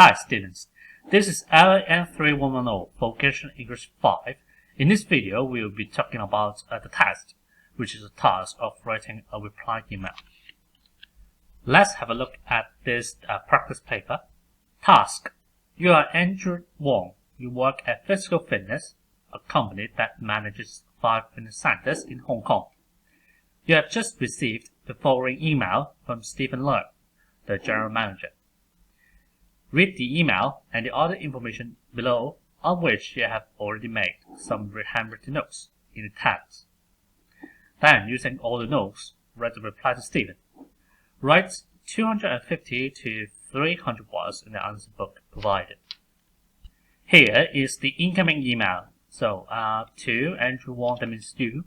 Hi students, this is LAN3110 Vocational English 5. In this video, we will be talking about the task, which is the task of writing a reply email. Let's have a look at this practice paper. Task. You are Andrew Wong. You work at Physical Fitness, a company that manages 5 fitness centers in Hong Kong. You have just received the following email from Stephen Leung, the general manager. Read the email and the other information below, on which you have already made some handwritten notes in the tags. Then, using all the notes, write the reply to Stephen. Write 250 to 300 words in the answer book provided. Here is the incoming email. So, to Andrew Wong, that means you,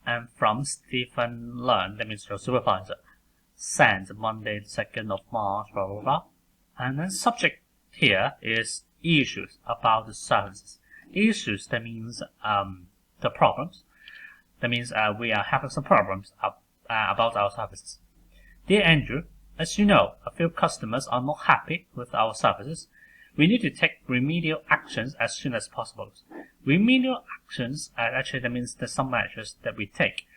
and from Stephen Leung, that means your supervisor. Sent Monday, 2nd of March, blah, blah, blah. And then subject here is issues about the services. Issues, that means the problems. That means we are having some problems about our services. Dear Andrew, as you know, a few customers are not happy with our services. We need to take remedial actions as soon as possible. Remedial actions, actually that means there's some measures that we take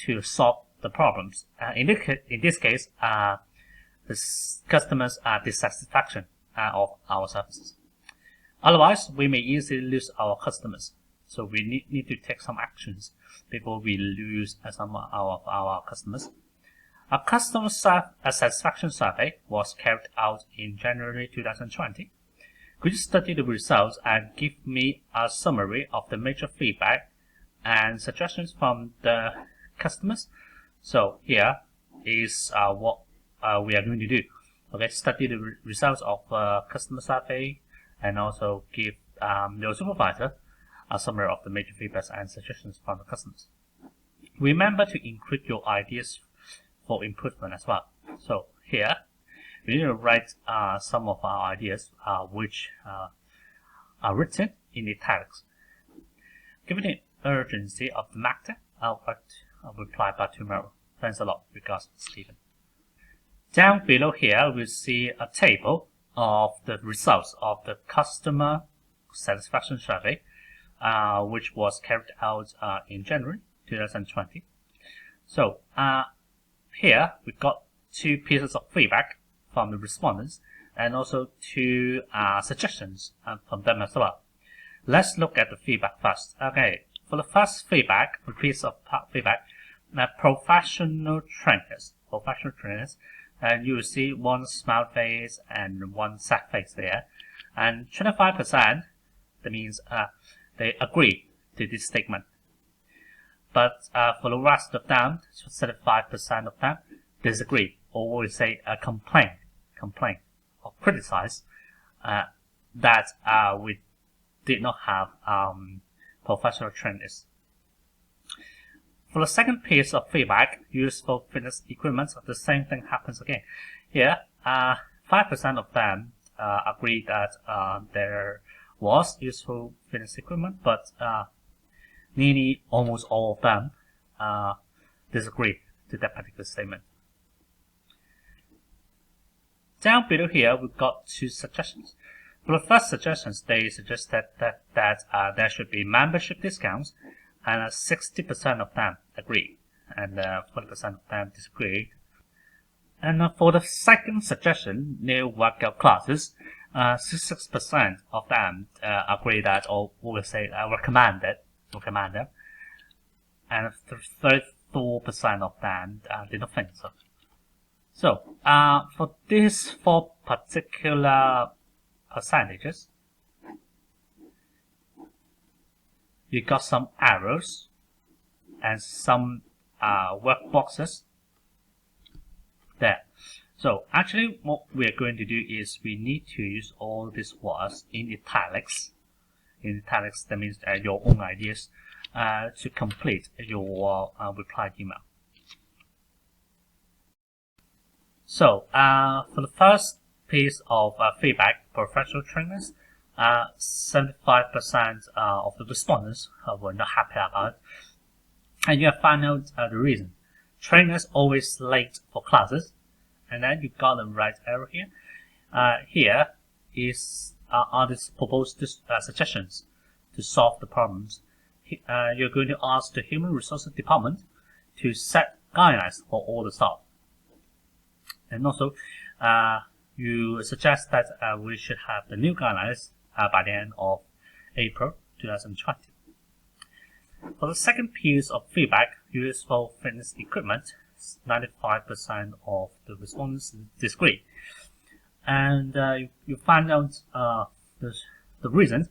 to solve the problems. In this case, the customers' dissatisfaction of our services. Otherwise, we may easily lose our customers. So we need to take some actions before we lose some of our customers. A customer satisfaction survey was carried out in January 2020. Could you study the results and give me a summary of the major feedback and suggestions from the customers? So here is what we are going to do. Okay, study the results of customer survey and also give your supervisor a summary of the major feedbacks and suggestions from the customers. Remember to include your ideas for improvement as well. So here, we need to write some of our ideas which are written in italics. Given the urgency of the matter, I'll reply by tomorrow. Thanks a lot. Regards, Stephen. Down below here, we'll see a table of the results of the customer satisfaction survey, which was carried out in January 2020. So here we got 2 pieces of feedback from the respondents and also 2 suggestions from them as well. Let's look at the feedback first. Okay, for the first feedback, a piece of feedback, professional trainers, and you will see 1 smile face and 1 sad face there, and 25%, that means they agree to this statement. But for the rest of them, 75% of them disagree, or we say complain or criticize that we did not have professional trainers. For the second piece of feedback, useful fitness equipment, the same thing happens again. Here, 5% of them agree that there was useful fitness equipment, but nearly almost all of them disagree to that particular statement. Down below here, we've got 2 suggestions. For the first suggestions, they suggest that there should be membership discounts, and 60% of them agree, and 40% of them disagree. And for the second suggestion, new workout classes, 66% of them agree that, or we will say recommend them, and 34% of them did not think so. So for these 4 particular percentages, you got some arrows and some work boxes there. So actually what we are going to do is we need to use all these words in italics. In italics, that means your own ideas to complete your reply email. So for the first piece of feedback, professional trainers, 75% of the respondents were not happy about it. And you have found out the reason. Trainers always late for classes, and then you got the right arrow here. Here are these proposed suggestions to solve the problems. You're going to ask the Human Resources Department to set guidelines for all the staff. And also, you suggest that we should have the new guidelines by the end of April 2020. For the second piece of feedback, useful fitness equipment, 95% of the respondents disagree. And you find out the reasons: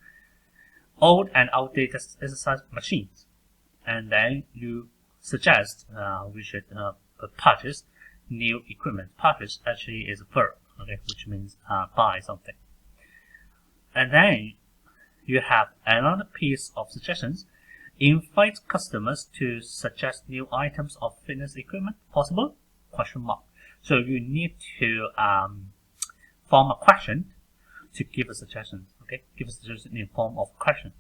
old and outdated exercise machines. And then you suggest we should purchase new equipment. Purchase actually is a verb, okay, which means buy something. And then you have another piece of suggestions: invite customers to suggest new items of fitness equipment. Possible? Question mark. So you need to form a question to give a suggestion. Okay, give a suggestion in form of question.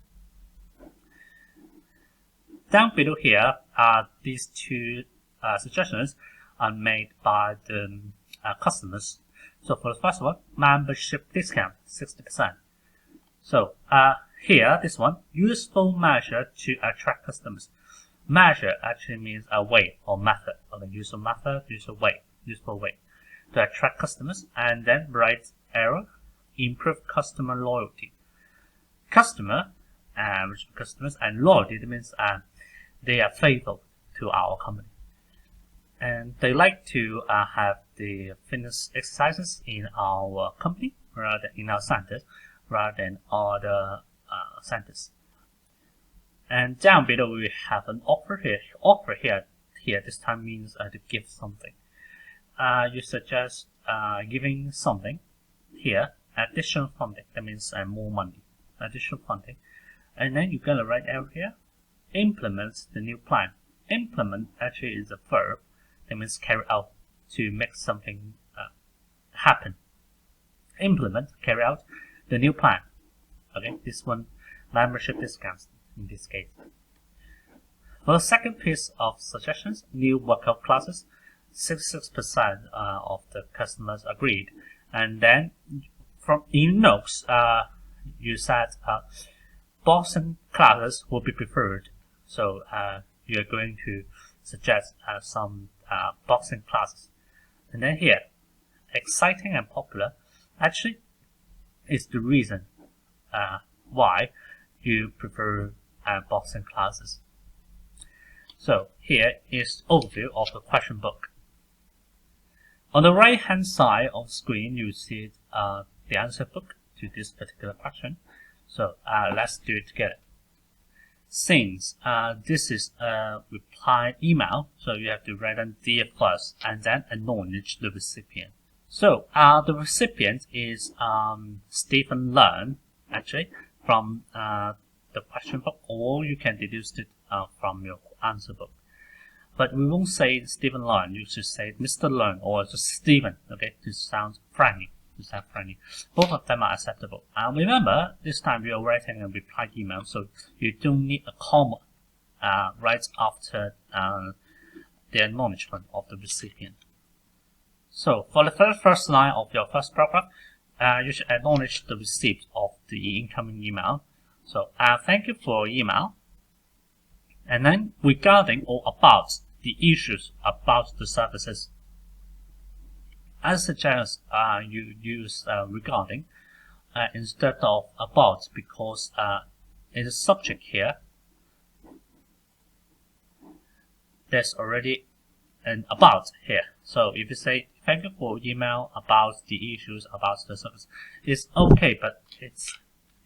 Down below here are these two suggestions are made by the customers. So for the first one, membership discount 60%. So here, this one, useful measure to attract customers. Measure actually means a way or method. Okay, useful method, useful way to attract customers. And then right arrow, improve customer loyalty. Customer, which customers, and loyalty, that means they are faithful to our company. And they like to have the fitness exercises in our company rather than in our centers, rather than other centers. And down below we have an offer here. Offer here this time means to give something. You suggest giving something here, additional funding. That means more money, additional funding. And then you got a right arrow here. Implement the new plan. Implement actually is a verb. That means carry out, to make something happen. Implement, carry out the new plan. Okay, this one, membership discounts in this case. For the second piece of suggestions, new workout classes, 66% of the customers agreed. And then from in notes, you said boxing classes will be preferred. So you're going to suggest some boxing classes. And then here, exciting and popular, actually is the reason why you prefer boxing classes. So here is overview of the question book. On the right hand side of the screen, you see the answer book to this particular question. So let's do it together. Since this is a reply email, so you have to write down dear first and then acknowledge the recipient. So the recipient is Stephen Learn, actually, from the question book, or you can deduce it from your answer book. But we won't say Stephen Learn, you should say Mr. Learn or just Stephen, okay, to sound friendly. Both of them are acceptable. Remember, this time you are writing a reply email, so you don't need a comma right after the acknowledgement of the recipient. So for the first line of your first paragraph, you should acknowledge the receipt of the incoming email. So thank you for your email. And then regarding or about the issues about the services, I suggest you use regarding instead of about, because in the subject here, there's already an about here. So if you say thank you for email about the issues about the service, it's okay, but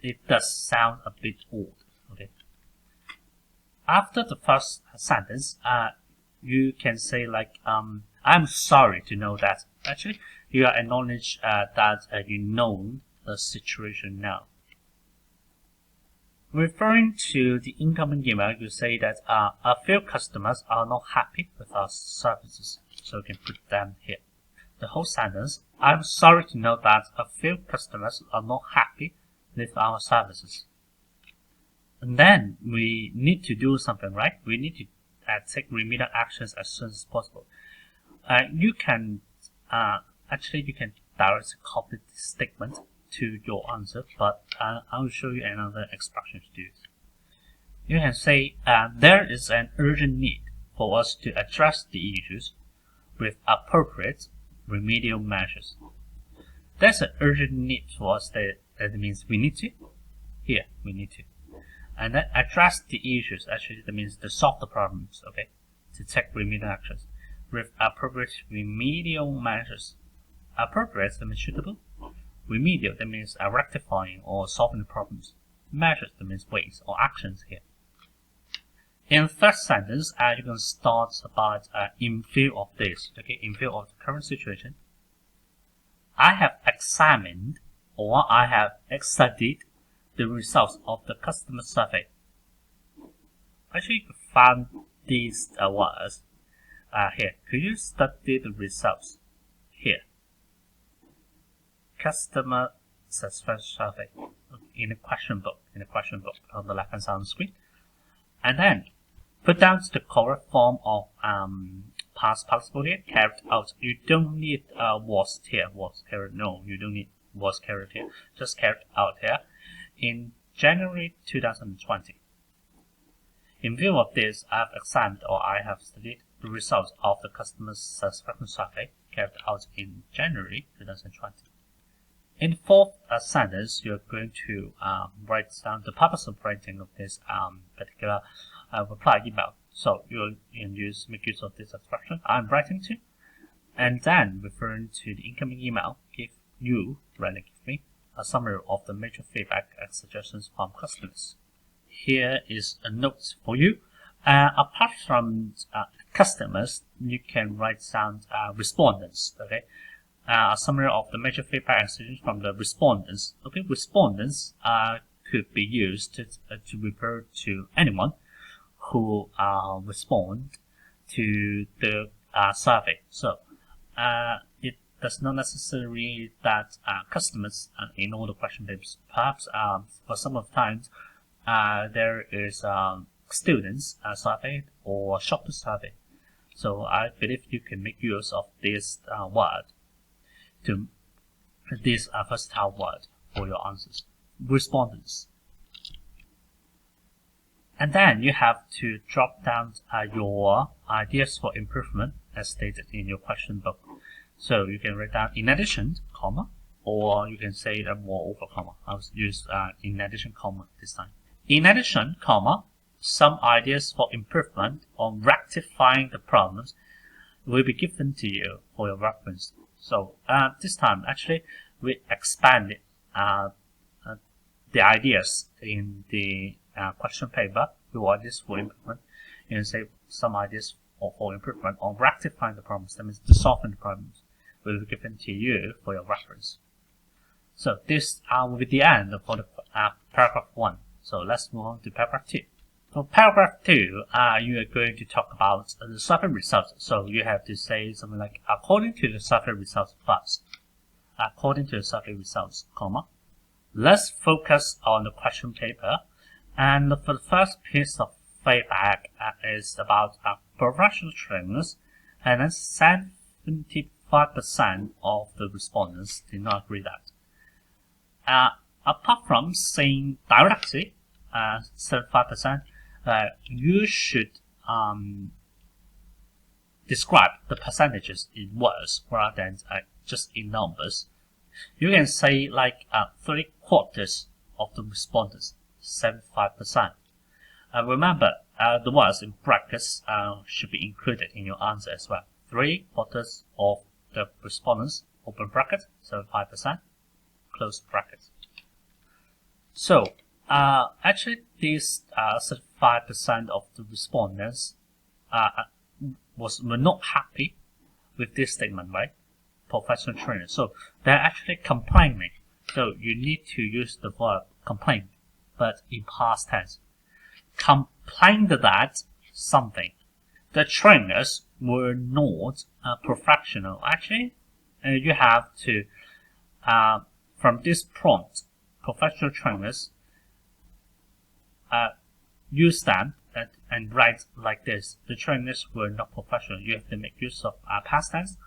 it does sound a bit odd. Okay. After the first sentence, you can say like I'm sorry to know that. Actually, you are acknowledge that you know the situation now. Referring to the incoming email, you say that a few customers are not happy with our services, so you can put them here. The whole sentence: I'm sorry to know that a few customers are not happy with our services. And then we need to do something, right? We need to take remedial actions as soon as possible. You can actually you can directly copy this statement to your answer, but I will show you another expression to do it. You can say there is an urgent need for us to address the issues with appropriate remedial measures. There's an urgent need for us that means we need to. Here, we need to. And then address the issues, actually that means to solve the problems, okay? To take remedial actions with appropriate remedial measures. Appropriate, that means suitable. Remedial, that means rectifying or solving the problems. Measures, that means ways or actions here. In the first sentence, you can start about in view of this, okay? In view of the current situation, I have examined or I have studied the results of the customer survey. Actually, you found these words here. Could you study the results here? Customer satisfaction survey in the question book. On the left hand side of the screen, and then put down the correct form of past participle here. Carried out. You don't need was here. Was carried. No, you don't need was carried here. Just carried out here. In January 2020. In view of this, I have examined or I have studied the results of the customer satisfaction survey carried out in January 2020. In the fourth sentence, you're going to write down the purpose of writing of this particular reply email. So you'll make use of this expression I'm writing to, and then referring to the incoming email, give me a summary of the major feedback and suggestions from customers. Here is a note for you. Apart from customers, you can write down respondents. Okay, a summary of the major feedback and suggestions from the respondents. Okay, respondents could be used to refer to anyone who respond to the survey. So it does not necessarily that customers in all the question papers. Perhaps for some of the times there is students surveyed or shopper survey. So I believe you can make use of this word to this versatile word for your answers. Respondents. And then you have to drop down your ideas for improvement as stated in your question book. So you can write down in addition, comma, or you can say moreover, comma. I'll use in addition, comma this time. In addition, comma, some ideas for improvement on rectifying the problems will be given to you for your reference. So this time, actually, we expanded the ideas in the question paper. Your ideas for improvement. You can say some ideas for improvement on rectifying the problems. That means solving the problems will be given to you for your reference. So this will be the end for the paragraph 1. So let's move on to paragraph 2. For paragraph 2, you are going to talk about the survey results. So you have to say something like, according to the survey results first. According to the survey results, comma. Let's focus on the question paper. And for the first piece of feedback is about professional trainers, and then 75% of the respondents did not agree that. Apart from saying directly, 75%, you should describe the percentages in words rather than just in numbers. You can say like 3/4 of the respondents, 75%. Remember, the words in brackets should be included in your answer as well. 3/4 of the respondents, open bracket, 75%, close bracket. So, actually, these 75% of the respondents were not happy with this statement, right? Professional trainer. So they're actually complaining. So you need to use the verb complain, but in past tense. Complained that something. The trainers were not professional. Actually, you have to, from this prompt, professional trainers, use them and write like this. The trainers were not professional. You have to make use of past tense,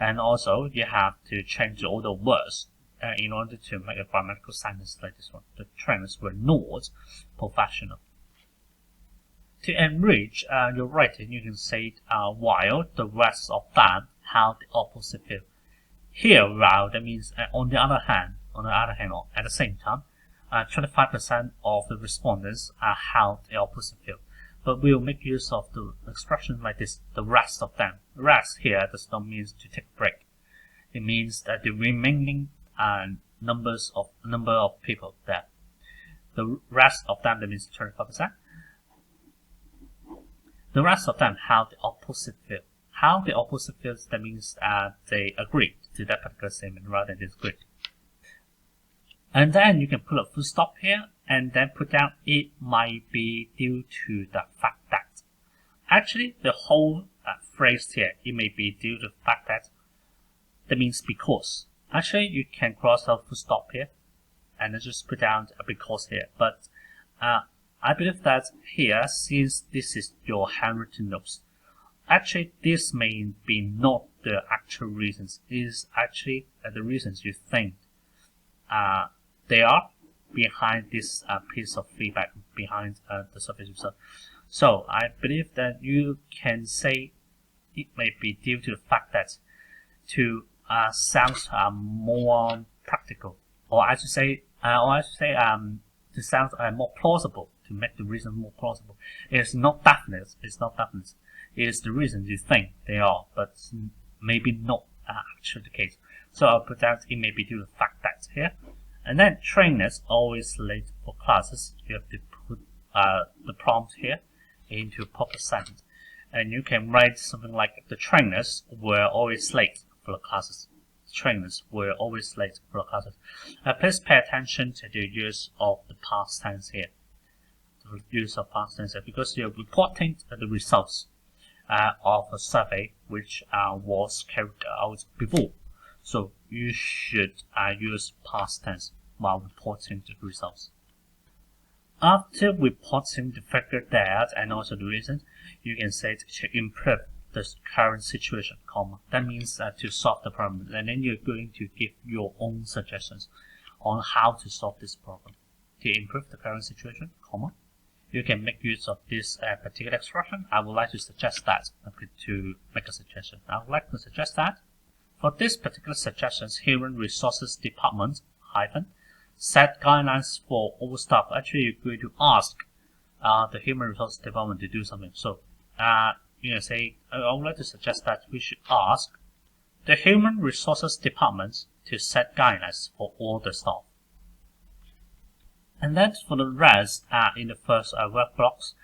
and also you have to change all the words in order to make a grammatical sentence like this one. The trainers were not professional. To enrich your writing, you can say while the rest of them had the opposite view. Here, while that means on the other hand, or at the same time, 25% of the respondents held the opposite view. But we'll make use of the expression like this: the rest of them. Rest here does not mean to take a break. It means that the remaining number of people there. The rest of them, that means 25%. The rest of them held the opposite view. How the opposite views, that means they agreed to that particular statement rather than disagree. And then you can put a full stop here and then put down "it might be due to the fact that." Actually, the whole phrase here, "it may be due to the fact that," that means because. Actually, you can cross out full stop here and then just put down a "because" here. But I believe that here, since this is your handwritten notes, actually this may be not the actual reasons. It is actually the reasons you think they are behind this piece of feedback, behind the survey result. So I believe that you can say it may be due to the fact that to sound more practical, or I should say to sound more plausible, to make the reason more plausible. It's not definite. It's not definite. It is the reasons you think they are, but maybe not actually the case. So I'll put down "it may be due to the fact that" here. And then trainers always late for classes. You have to put the prompt here into a proper sentence. And you can write something like, "the trainers were always late for the classes." Trainers were always late for the classes. Please pay attention to the use of the past tense here. The use of past tense here, because you're reporting the results of a survey which was carried out before. So you should use past tense while reporting the results. After reporting the figure that and also the reason, you can say to improve the current situation, comma. That means to solve the problem, and then you're going to give your own suggestions on how to solve this problem. To improve the current situation, comma. You can make use of this particular expression. I would like to suggest that to make a suggestion. I would like to suggest that for this particular suggestions, Human Resources Department set guidelines for all staff. Actually, you're going to ask the Human Resources Department to do something. So you can say, I would like to suggest that we should ask the Human Resources Department to set guidelines for all the staff. And then for the rest, in the first work blocks,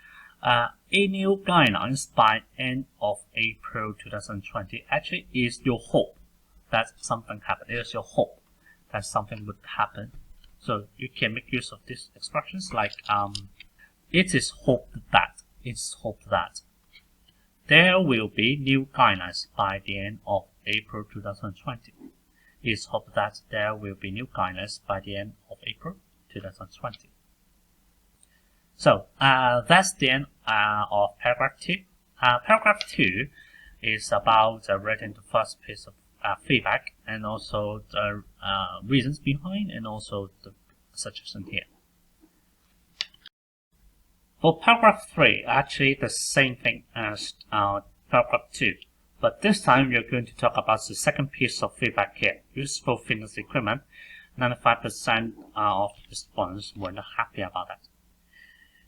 annual guidelines by end of April 2020 actually is your hope that something happened. It is your hope that something would happen. So you can make use of these expressions like it is hoped that. It's hoped that there will be new guidelines by the end of April 2020. It's hoped that there will be new guidelines by the end of April 2020. So that's the end of paragraph 2. Paragraph 2 is about writing the first piece of feedback and also the reasons behind and also the suggestion here. For paragraph 3, actually the same thing as paragraph 2, but this time you're going to talk about the second piece of feedback here. Useful fitness equipment. 95% of respondents were not happy about that.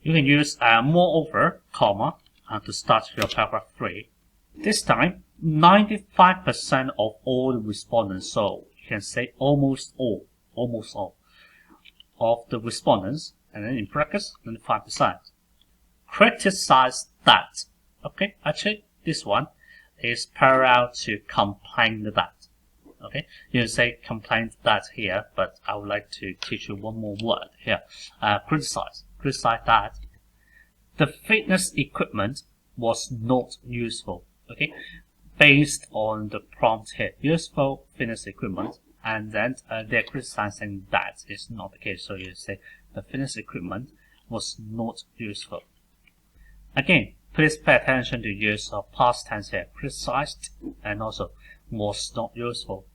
You can use moreover, comma, to start your paragraph 3. This time, 95% of all the respondents, so you can say almost all of the respondents, and then in brackets, 95%, criticize that. Okay, actually, this one is parallel to complain that. Okay, you can say complain that here, but I would like to teach you one more word here. Criticize that. The fitness equipment was not useful. Okay, based on the prompt here, useful fitness equipment, and then they're criticizing that is not the case. So you say the fitness equipment was not useful. Again, please pay attention to use of past tense here, criticized and also was not useful.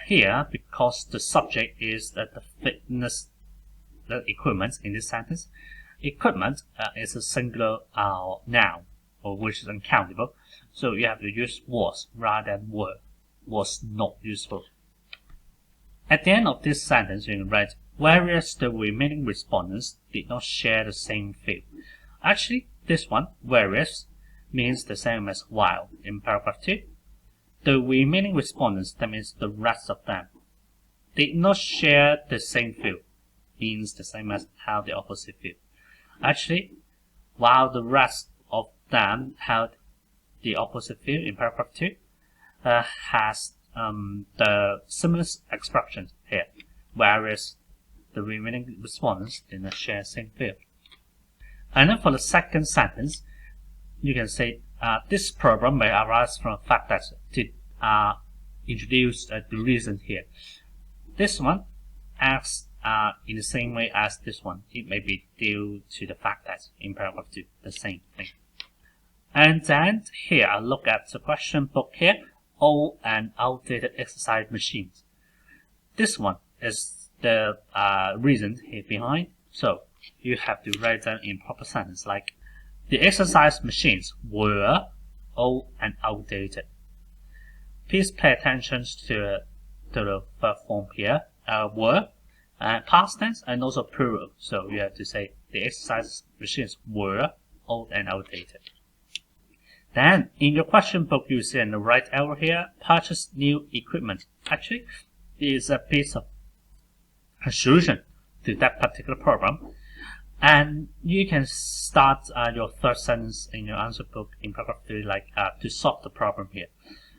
Here, because the subject is the fitness the equipment in this sentence, equipment is a singular noun, or which is uncountable, so you have to use was rather than were. Was not useful. At the end of this sentence, you can write, whereas the remaining respondents did not share the same field. Actually, this one, whereas, means the same as while in paragraph 2. The remaining respondents, that means the rest of them, did not share the same field, means the same as have the opposite field. Actually, while the rest of them held the opposite field in paragraph 2, has the similar expression here, whereas the remaining respondents did not share the same field. And then for the second sentence, you can say this problem may arise from the fact that did introduce the reason here. This one acts in the same way as this one. It may be due to the fact that in paragraph 2, the same thing. And then here, I look at the question book here, old and outdated exercise machines. This one is the reason here behind. So you have to write down in proper sentence like, the exercise machines were old and outdated. Please pay attention to the verb form here, were, past tense, and also plural. So you have to say the exercise machines were old and outdated. Then in your question book, you see in the right arrow here, purchase new equipment. Actually, it is a piece of a solution to that particular problem. And you can start your third sentence in your answer book in paragraph 3 like to solve the problem here.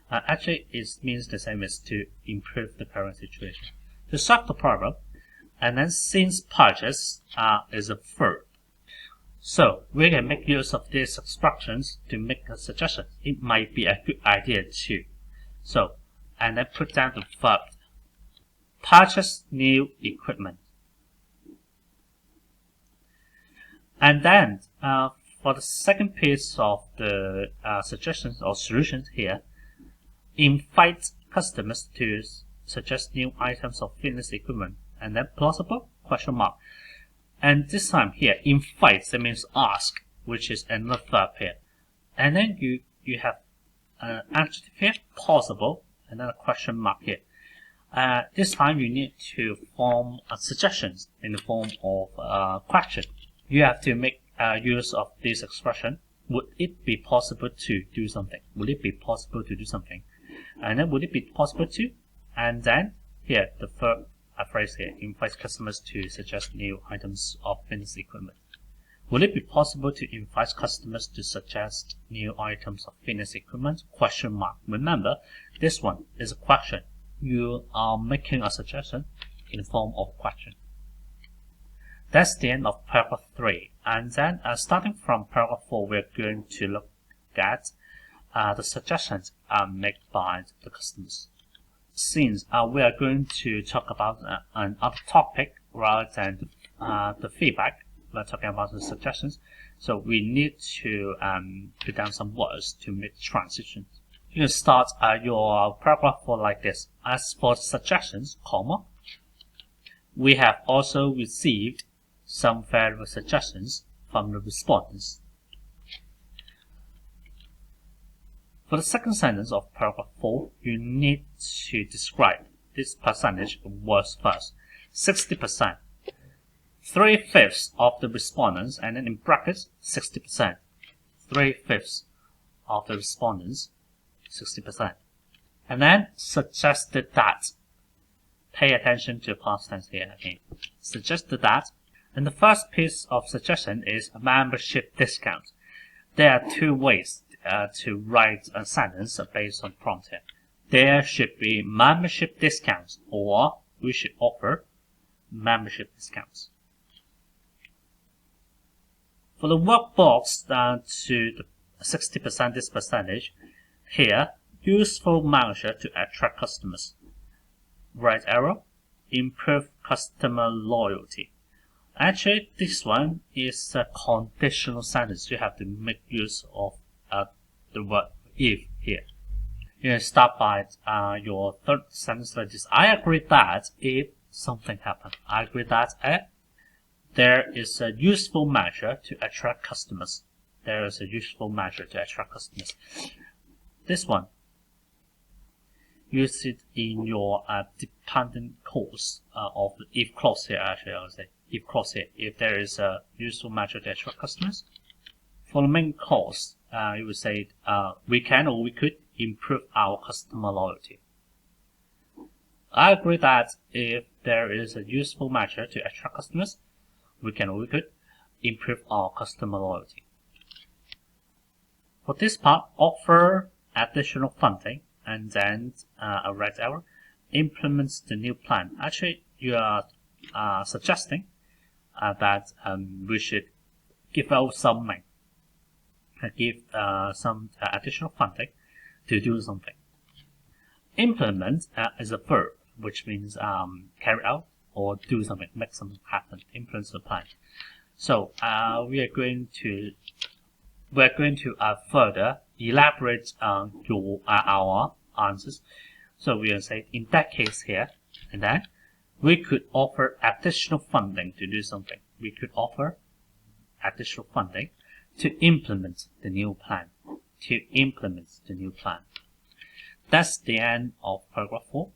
Actually, it means the same as to improve the current situation. To solve the problem, and then since purchase is a verb, so we can make use of these instructions to make a suggestion. It might be a good idea too. So, and then put down the verb, purchase new equipment. And then for the second piece of the suggestions or solutions here, invite customers to suggest new items of fitness equipment, and then plausible question mark. And this time here, invite, that means ask, which is another verb here. And then you have an adjective here, plausible, and then a question mark here. This time you need to form suggestions in the form of a question. You have to make use of this expression. Would it be possible to do something? Would it be possible to do something? And then would it be possible to? And then here, the verb phrase here, invite customers to suggest new items of fitness equipment. Would it be possible to invite customers to suggest new items of fitness equipment? Question mark. Remember, this one is a question. You are making a suggestion in the form of a question. That's the end of paragraph 3. And then starting from paragraph 4, we're going to look at the suggestions made by the customers. Since we are going to talk about another topic rather than the feedback, we're talking about the suggestions, so we need to put down some words to make transitions. You can start your paragraph 4 like this. As for suggestions, comma, we have also received some valuable suggestions from the respondents. For the second sentence of paragraph 4, you need to describe this percentage of words first. 60%. 3/5 of the respondents, and then in brackets, 60%. 3/5 of the respondents, 60%. And then suggested that. Pay attention to past tense here again. Suggested that. And the first piece of suggestion is membership discount. There are two ways to write a sentence based on prompt here. There should be membership discounts, or we should offer membership discounts. For the workbox to the 60% this percentage, here, useful measure to attract customers. Right arrow, improve customer loyalty. Actually, this one is a conditional sentence. You have to make use of the word if here. You can start by your third sentence like this. I agree that if something happens, I agree that if there is a useful measure to attract customers. There is a useful measure to attract customers. This one, use it in your dependent clause of the if clause here. Actually, I would say if clause here. If there is a useful measure to attract customers. For the main clause, you would say we can or we could improve our customer loyalty. I agree that if there is a useful measure to attract customers, we can or we could improve our customer loyalty. For this part, offer additional funding and then a red arrow implements the new plan. Actually, you are suggesting that we should give out some money, give some additional funding to do something. Implement is a verb, which means carry out or do something, make something happen, implement the plan. So we are going to further elaborate our answers. So we will say in that case here, and then we could offer additional funding to do something. We could offer additional funding to implement the new plan. To implement the new plan. That's the end of paragraph 4.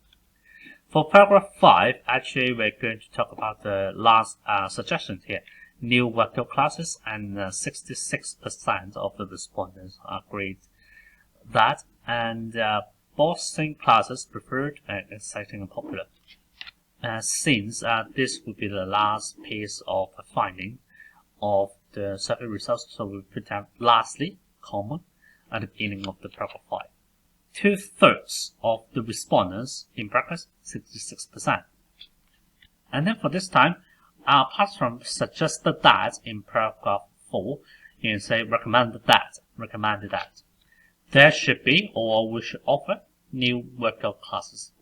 For paragraph 5, actually we're going to talk about the last suggestion here. New worker classes, and 66% of the respondents agreed that, and boxing classes preferred and exciting and popular. Since this will be the last piece of finding of the survey results, so we put down lastly, comma, at the beginning of the paragraph 5. 2/3 of the respondents, in brackets, 66%. And then for this time, apart from suggested that in paragraph 4, you can say recommended that. There should be, or we should offer, new worker classes.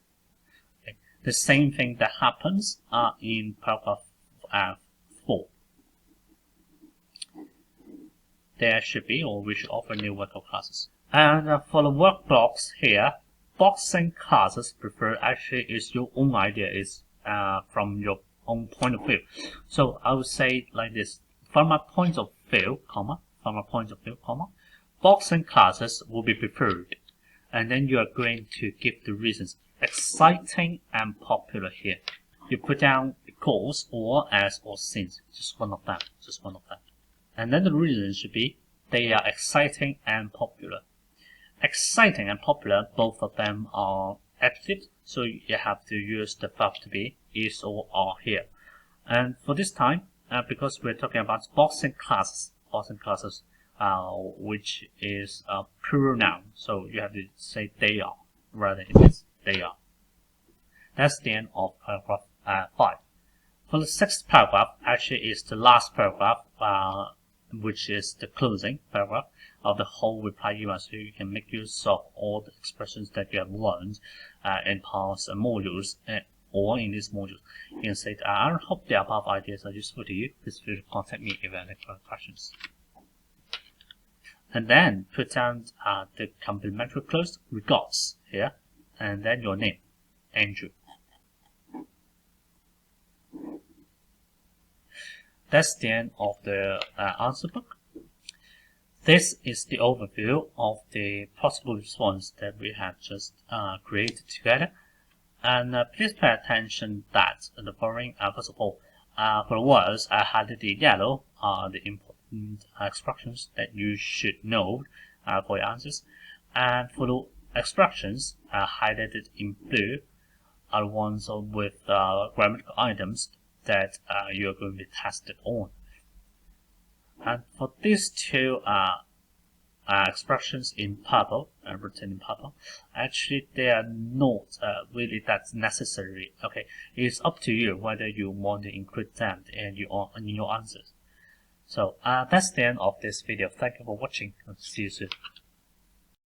Okay. The same thing that happens in paragraph 4. There should be, or we should offer, new worker classes. And for the work blocks here, boxing classes preferred actually is your own idea, is from your own point of view. So I would say like this: from my point of view, boxing classes will be preferred. And then you are going to give the reasons: exciting and popular here. You put down because, or as, or since, just one of them. And then the reason should be they are exciting and popular. Exciting and popular, both of them are adjectives, so you have to use the verb to be, is or are here. And for this time, because we're talking about boxing classes, which is a plural noun, so you have to say they are rather than it is they are. That's the end of paragraph 5. For the 6th paragraph, actually is the last paragraph, which is the closing paragraph of the whole reply email, so you can make use of all the expressions that you have learned in past modules or in these modules. You can say, I hope the above ideas are useful to you. Please feel free to contact me if you have any further questions. And then put down the complimentary clause, regards here, and then your name, Andrew. That's the end of the answer book. This is the overview of the possible response that we have just created together. And please pay attention that the following, first of all, for the words highlighted in yellow are the important expressions that you should know for your answers. And for the expressions highlighted in blue are the ones with grammatical items that you are going to be tested on. And for these two expressions in purple, written in purple, actually they are not really that necessary. Okay, it's up to you whether you want to include them in your answers. So that's the end of this video. Thank you for watching, and see you soon.